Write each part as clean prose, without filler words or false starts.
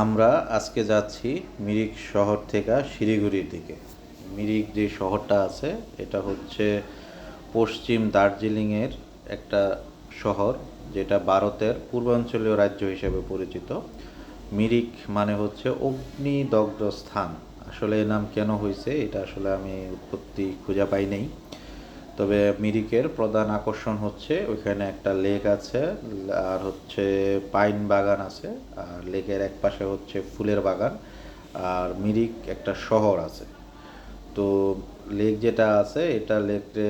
আমরা আজকে যাচ্ছি মিরিক শহর থেকে শিলিগুড়ির দিকে। মিরিক যে শহরটা আছে এটা হচ্ছে পশ্চিম দার্জিলিংয়ের একটা শহর, যেটা ভারতের পূর্বাঞ্চলীয় রাজ্য হিসেবে পরিচিত। মিরিক মানে হচ্ছে অগ্নিদগ্ধ স্থান। আসলে এর নাম কেন হয়েছে এটা আসলে আমি উৎপত্তি খুঁজে পাই নাই। তবে মিরিকের প্রধান আকর্ষণ হচ্ছে ওইখানে একটা লেক আছে, আর হচ্ছে পাইন বাগান আছে, আর লেকের এক পাশে হচ্ছে ফুলের বাগান, আর মিরিক একটা শহর আছে। তো লেক যেটা আছে এটা লেকটে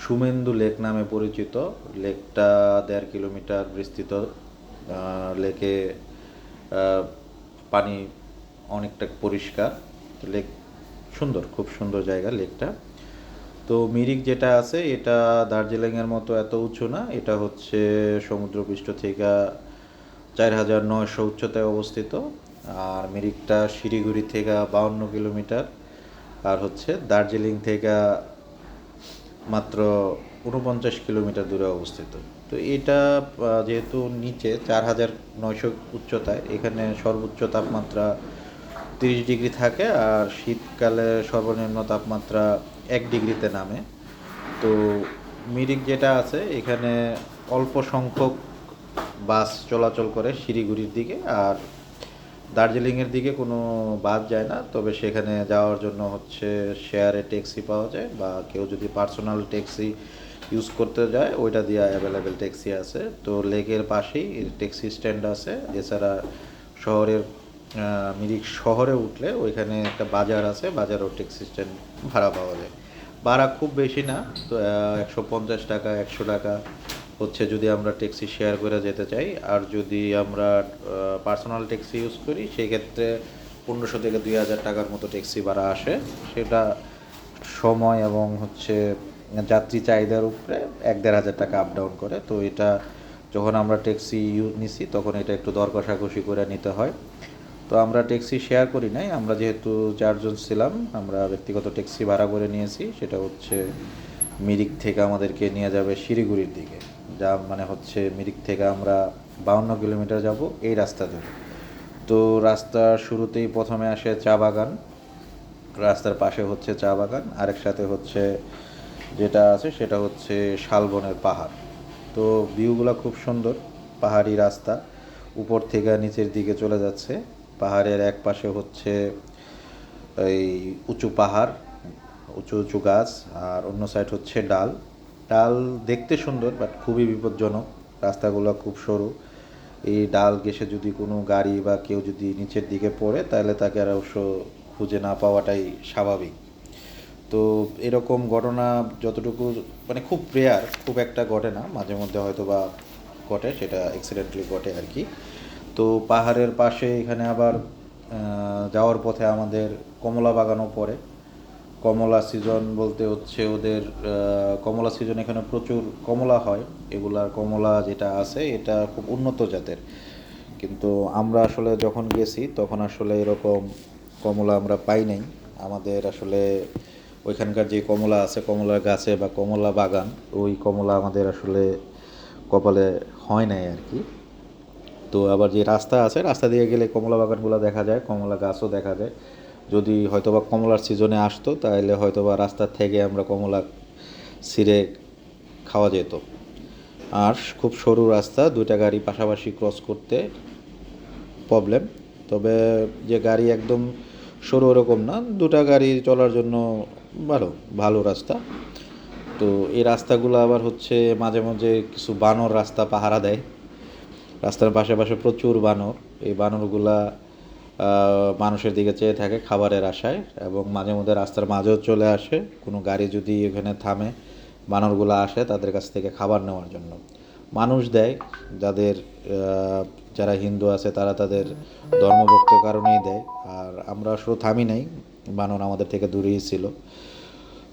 সুমেন্দু লেক নামে পরিচিত। লেকটা 1.5 কিলোমিটার বিস্তৃত। লেকে পানি অনেকটা পরিষ্কার। লেক সুন্দর, খুব সুন্দর জায়গা লেকটা। তো মিরিক যেটা আছে এটা দার্জিলিংয়ের মতো এত উঁচু না, এটা হচ্ছে সমুদ্রপৃষ্ঠ থেকে 4,900 উচ্চতায় অবস্থিত। আর মিরিকটা শিলিগুড়ি থেকে 52 কিলোমিটার, আর হচ্ছে দার্জিলিং থেকে মাত্র 49 কিলোমিটার দূরে অবস্থিত। তো এটা যেহেতু নিচে 4,900 উচ্চতায়, এখানে সর্বোচ্চ তাপমাত্রা 30 ডিগ্রি থাকে, আর শীতকালে সর্বনিম্ন তাপমাত্রা 1 ডিগ্রিতে নামে। তো মিরিক যেটা আছে এখানে অল্প সংখ্যক বাস চলাচল করে শিলিগুড়ির দিকে, আর দার্জিলিংয়ের দিকে কোনো বাস যায় না। তবে সেখানে যাওয়ার জন্য হচ্ছে শেয়ারে ট্যাক্সি পাওয়া যায়, বা কেউ যদি পার্সোনাল ট্যাক্সি ইউজ করতে যায় ওইটা দিয়ে অ্যাভেলেবেল ট্যাক্সি আছে। তো লেকের পাশেই ট্যাক্সি স্ট্যান্ড আছে। এছাড়া শহরের মিরিক শহরে উঠলে ওইখানে একটা বাজার আছে, বাজারও ট্যাক্সি স্ট্যান্ড ভাড়া পাওয়া যায়। ভাড়া খুব বেশি না, তো 150 টাকা 100 টাকা হচ্ছে যদি আমরা ট্যাক্সি শেয়ার করে যেতে চাই। আর যদি আমরা পার্সোনাল ট্যাক্সি ইউজ করি সেই ক্ষেত্রে 1500 থেকে 2000 টাকার মতো ট্যাক্সি ভাড়া আসে। সেটা সময় এবং হচ্ছে যাত্রী চাহিদার উপরে 1-1.5 হাজার টাকা আপ ডাউন করে। তো এটা যখন আমরা ট্যাক্সি নিছি তখন এটা একটু দর কষাকষি করে নিতে হয়। তো আমরা ট্যাক্সি শেয়ার করি নাই, আমরা যেহেতু 4 জন ছিলাম আমরা ব্যক্তিগত ট্যাক্সি ভাড়া করে নিয়েছি। সেটা হচ্ছে মিরিক থেকে আমাদেরকে নিয়ে যাবে শিলিগুড়ির দিকে, যা মানে হচ্ছে মিরিক থেকে আমরা 52 কিলোমিটার যাব এই রাস্তা ধরে। তো রাস্তার শুরুতেই প্রথমে আসে চা বাগান, রাস্তার পাশে হচ্ছে চা বাগান, আরেক সাথে হচ্ছে যেটা আছে সেটা হচ্ছে শালবনের পাহাড়। তো ভিউগুলো খুব সুন্দর, পাহাড়ি রাস্তা উপর থেকে নিচের দিকে চলে যাচ্ছে। পাহাড়ের এক পাশে হচ্ছে এই উঁচু পাহাড়, উঁচু উঁচু গাছ, আর অন্য সাইড হচ্ছে ডাল। ডাল দেখতে সুন্দর বাট খুবই বিপজ্জনক, রাস্তাগুলো খুব সরু। এই ডাল ঘেঁষে যদি কোনো গাড়ি বা কেউ যদি নিচের দিকে পড়ে তাহলে তাকে আর অবশ্য খুঁজে না পাওয়াটাই স্বাভাবিক। তো এরকম ঘটনা যতটুকু মানে খুব রেয়ার, খুব একটা ঘটে না, মাঝে মধ্যে হয়তো বা ঘটে, সেটা অ্যাক্সিডেন্টালি ঘটে আর কি। তো পাহাড়ের পাশে এখানে আবার যাওয়ার পথে আমাদের কমলা বাগানও পড়ে। কমলা সিজন বলতে হচ্ছে ওদের কমলা সিজন, এখানে প্রচুর কমলা হয়। এগুলার কমলা যেটা আছে এটা খুব উন্নত জাতের, কিন্তু আমরা আসলে যখন গেছি তখন আসলে এরকম কমলা আমরা পাই নাই। আমাদের আসলে ওইখানকার যে কমলা আছে কমলার গাছে বা কমলা বাগান, ওই কমলা আমাদের আসলে কপালে হয় নাই আর কি। তো আবার যে রাস্তা আছে রাস্তা দিয়ে গেলে কমলা বাগানগুলো দেখা যায়, কমলা গাছও দেখা যায়। যদি হয়তোবা কমলার সিজনে আসতো তাহলে হয়তোবা রাস্তার থেকে আমরা কমলা ছিঁড়ে খাওয়া যেত। আর খুব সরু রাস্তা, দুইটা গাড়ি পাশাপাশি ক্রস করতে প্রবলেম। তবে যে গাড়ি একদম সরু ওরকম না, দুটা গাড়ি চলার জন্য ভালো, ভালো রাস্তা। তো এই রাস্তাগুলো আবার হচ্ছে মাঝে মাঝে কিছু বানর রাস্তা পাহারা দেয়। রাস্তার পাশে পাশে প্রচুর বানর। এই বানরগুলা মানুষের দিকে চেয়ে থাকে খাবারের আশায়, এবং মাঝে মধ্যে রাস্তার মাঝেও চলে আসে। কোনো গাড়ি যদি এখানে থামে বানরগুলো আসে তাদের কাছ থেকে খাবার নেওয়ার জন্য। মানুষ দেয়, যাদের যারা হিন্দু আছে তারা তাদের ধর্মভক্তের কারণেই দেয়। আর আমরা আসলে থামি নাই, বানর আমাদের থেকে দূরেই ছিল।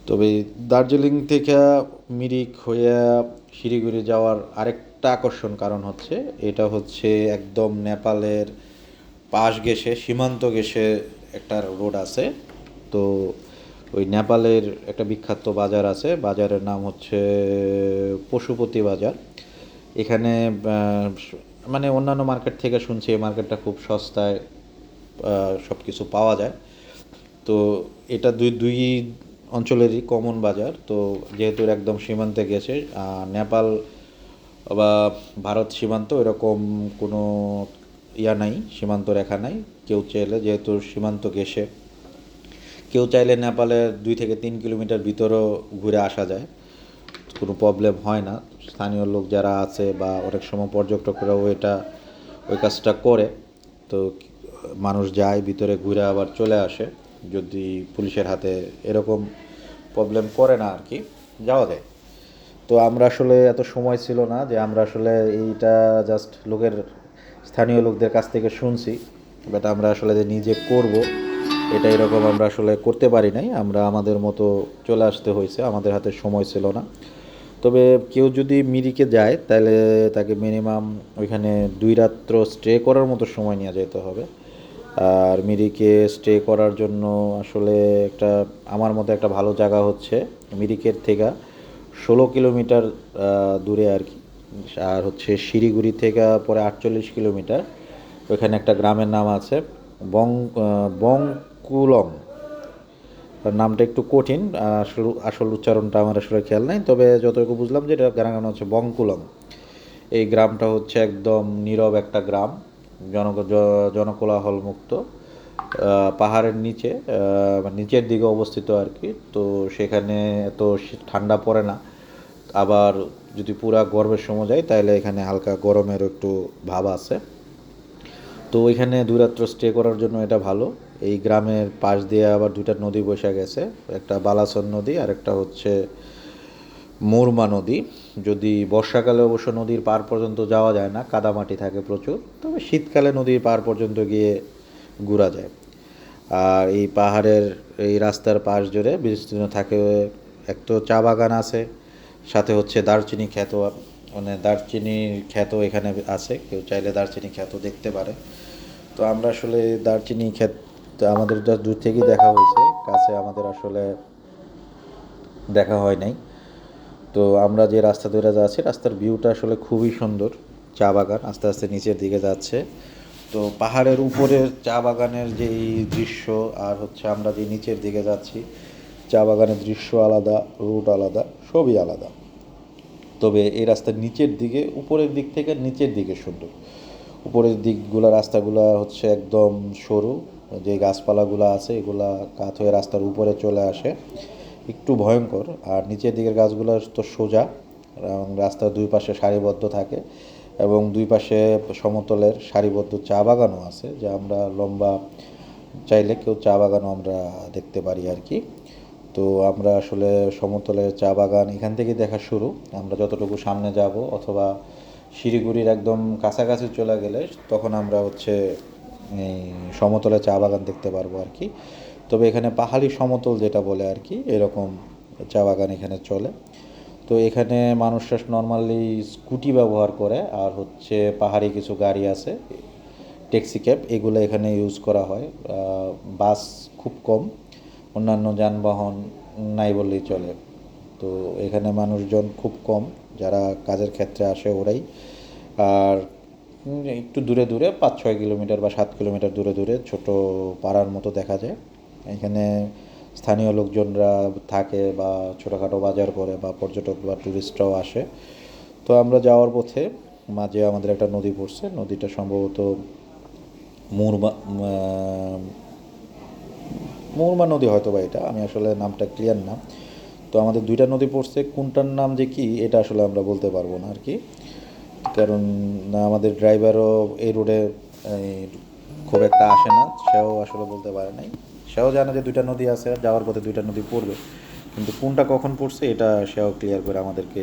তবে দার্জিলিং থেকে মিরিক হয়ে শিলিগুড়ি যাওয়ার আরেকটা আকর্ষণ কারণ হচ্ছে এটা হচ্ছে একদম নেপালের পাশ ঘেঁষে, সীমান্ত ঘেঁষে একটা রোড আছে। তো ওই নেপালের একটা বিখ্যাত বাজার আছে, বাজারের নাম হচ্ছে পশুপতি বাজার। এখানে মানে অন্যান্য মার্কেট থেকে শুনছি এই মার্কেটটা খুব সস্তায় সব কিছু পাওয়া যায়। তো এটা দুই দুই অঞ্চলেরই কমন বাজার। তো যেহেতু এর একদম সীমান্তে গেছে, নেপাল বা ভারত সীমান্ত এরকম কোনো নাই, সীমান্ত রেখা নাই। কেউ চাইলে, যেহেতু সীমান্ত ঘেঁষে, কেউ চাইলে নেপালের 2 থেকে 3 কিলোমিটার ভিতরেও ঘুরে আসা যায়, কোনো প্রবলেম হয় না। স্থানীয় লোক যারা আছে বা অনেক সময় পর্যটকরাও ওই কাজটা করে। তো মানুষ যায় ভিতরে ঘুরে আবার চলে আসে, যদি পুলিশের হাতে এরকম প্রবলেম করে না আর কি, যাওয়া যায়। তো আমরা আসলে এত সময় ছিল না যে আমরা আসলে এইটা জাস্ট স্থানীয় লোকদের কাছ থেকে শুনছি, বাট আমরা আসলে যে নিজে করব এটা এরকম আমরা আসলে করতে পারি নাই। আমরা আমাদের মতো চলে আসতে হয়েছে, আমাদের হাতে সময় ছিল না। তবে কেউ যদি মিরিকে যায় তাহলে তাকে মিনিমাম ওইখানে 2 রাত্র স্টে করার মতো সময় নিয়ে যেতে হবে। আর মিরিকে স্টে করার জন্য আসলে আমার মতে একটা ভালো জায়গা হচ্ছে মিরিকের থেকে 16 কিলোমিটার দূরে আর কি। আর হচ্ছে শিলিগুড়ি থেকে পরে 48 কিলোমিটার, ওইখানে একটা গ্রামের নাম আছে বংকুলং। নামটা একটু কঠিন, আসল উচ্চারণটা আমার আসলে খেয়াল নাই, তবে যতটুকু বুঝলাম যে এটা গ্রামের হচ্ছে বংকুলং। এই গ্রামটা হচ্ছে একদম নীরব একটা গ্রাম, জনকোলাহল মুক্ত, পাহাড়ের নিচে, নিচের দিকে অবস্থিত আর কি। তো সেখানে এত ঠান্ডা পড়ে না, আবার যদি পুরা গরমের সময় যায় তাহলে এখানে হালকা গরমেরও একটু ভাব আছে। তো ওইখানে 2 রাত্র স্টে করার জন্য এটা ভালো। এই গ্রামের পাশ দিয়ে আবার 2টা নদী বসে গেছে, একটা বালাসন নদী আর একটা হচ্ছে মুরমা নদী। যদি বর্ষাকালে অবশ্য নদীর পার পর্যন্ত যাওয়া যায় না, কাদামাটি থাকে প্রচুর, তবে শীতকালে নদীর পার পর্যন্ত গিয়ে ঘোরা যায়। আর এই পাহাড়ের এই রাস্তার পাশ জুড়ে বিস্তীর্ণ থাকে, এক তো চা বাগান আছে, সাথে হচ্ছে দারচিনি খ্যাত, মানে দারচিনির খ্যাত এখানে আছে, কেউ চাইলে দারচিনি খ্যাত দেখতে পারে। তো আমরা আসলে দারচিনি ক্ষেত আমাদের জাস্ট দূর থেকেই দেখা হয়েছে, কাছে আমাদের আসলে দেখা হয় নাই। তো আমরা যে রাস্তা ধরে যাচ্ছি, রাস্তার ভিউটা আসলে খুবই সুন্দর। চা বাগান আস্তে আস্তে নিচের দিকে যাচ্ছে। তো পাহাড়ের উপরের চা বাগানের যেই দৃশ্য আর হচ্ছে আমরা যে নিচের দিকে যাচ্ছি, চা বাগানের দৃশ্য আলাদা, রুট আলাদা, সবই আলাদা। তবে এই রাস্তার নিচের দিকে, উপরের দিক থেকে নিচের দিকে সুন্দর। উপরের দিকগুলো রাস্তাগুলো হচ্ছে একদম সরু, যে গাছপালাগুলো আছে এগুলা কাত হয়ে রাস্তার উপরে চলে আসে, একটু ভয়ঙ্কর। আর নিচের দিকের গাছগুলো তো সোজা, এবং রাস্তার দুই পাশে সারিবদ্ধ থাকে, এবং দুই পাশে সমতলের সারিবদ্ধ চা বাগানও আছে, যা আমরা লম্বা, চাইলে কেউ চা বাগানও আমরা দেখতে পারি আর কি। তো আমরা আসলে সমতলের চা বাগান এখান থেকে দেখা শুরু। আমরা যতটুকু সামনে যাব অথবা শিলিগুড়ির একদম কাছাকাছি চলে গেলে তখন আমরা হচ্ছে এই সমতলে চা বাগান দেখতে পারবো আর কি। তবে এখানে পাহাড়ি সমতল যেটা বলে আর কি, এরকম চা বাগান এখানে চলে। তো এখানে মানুষরা নর্মালি স্কুটি ব্যবহার করে, আর হচ্ছে পাহাড়ি কিছু গাড়ি আছে, ট্যাক্সি ক্যাব, এগুলো এখানে ইউজ করা হয়। বাস খুব কম, অন্যান্য যানবাহন নাই বললেই চলে। তো এখানে মানুষজন খুব কম, যারা কাজের ক্ষেত্রে আসে ওরাই। আর একটু দূরে দূরে 5-6 কিলোমিটার বা 7 কিলোমিটার দূরে দূরে ছোট পাড়ার মতো দেখা যায়। এখানে স্থানীয় লোকজনরা থাকে বা ছোটোখাটো বাজার করে, বা পর্যটক বা টুরিস্টরাও আসে। তো আমরা যাওয়ার পথে মাঝে আমাদের একটা নদী পড়ছে, নদীটা সম্ভবত মুরমা মুরমা নদী হয়তো বা, এটা আমি আসলে নামটা ক্লিয়ার না। তো আমাদের 2টা নদী পড়ছে, কোনটার নাম যে কি এটা আসলে আমরা বলতে পারবো না আর কি, কারণ আমাদের ড্রাইভারও এই রোডে খুব একটা আসে না, সেও আসলে বলতে পারে নাই। সেও জানে যে 2টা নদী আছে, যাওয়ার পথে 2টা নদী পড়বে, কিন্তু কোনটা কখন পড়ছে এটা সেও ক্লিয়ার করে আমাদেরকে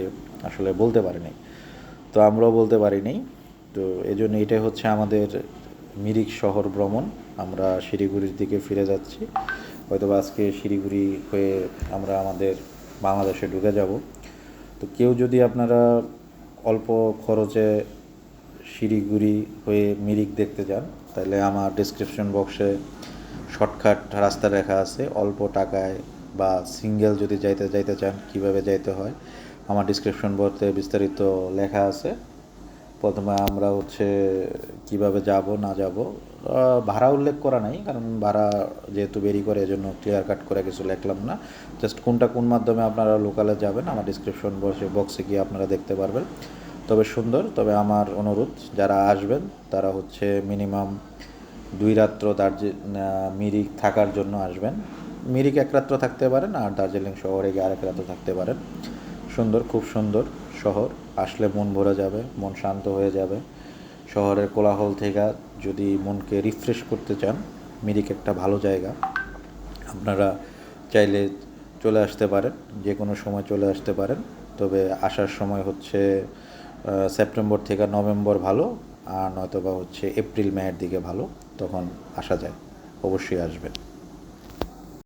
আসলে বলতে পারে নাই। তো আমরাও বলতে পারি নাই। তো এই জন্য এটাই হচ্ছে আমাদের মিরিক শহর ভ্রমণ। আমরা শিলিগুড়ির দিকে ফিরে যাচ্ছি, হয়তো আজকে শিলিগুড়ি হয়ে আমরা আমাদের বাংলাদেশে ঢুকে যাব। তো কেউ যদি আপনারা অল্প খরচে শিলিগুড়ি হয়ে মিরিক দেখতে যান, তাহলে আমার ডিসক্রিপশন বক্সে শর্টকাট রাস্তা লেখা আছে, অল্প টাকায় বা সিঙ্গেল যদি যাইতে চান কীভাবে যাইতে হয়, আমার ডিসক্রিপশন বক্সে বিস্তারিত লেখা আছে। প্রথমে আমরা হচ্ছে কিভাবে যাব না যাব, ভাড়া উল্লেখ করা নাই, কারণ ভাড়া যেহেতু বেরি করে এজন্য ক্লিয়ার কাট করে কিছু লিখলাম না। জাস্ট কোনটা কোন মাধ্যমে আপনারা লোকালে যাবেন আমার ডিসক্রিপশন বক্সে গিয়ে আপনারা দেখতে পারবেন। তবে সুন্দর, তবে আমার অনুরোধ যারা আসবেন তারা হচ্ছে মিনিমাম 2 রাত্র মিরিক থাকার জন্য আসবেন। মিরিক 1 রাত্র থাকতে পারেন, আর দার্জিলিং শহরে গিয়ে আরেক রাত্র থাকতে পারেন। সুন্দর, খুব সুন্দর শহর, আসলে মন ভরে যাবে, মন শান্ত হয়ে যাবে। শহরের কোলাহল থেকে যদি মনকে রিফ্রেশ করতে চান, মিরিক একটা ভালো জায়গা। আপনারা চাইলে চলে আসতে পারেন, যে কোনো সময় চলে আসতে পারেন। তবে আসার সময় হচ্ছে সেপ্টেম্বর থেকে নভেম্বর ভালো, আর নয়তোবা হচ্ছে এপ্রিল মেয়ের দিকে ভালো, তখন আসা যায়। অবশ্যই আসবেন।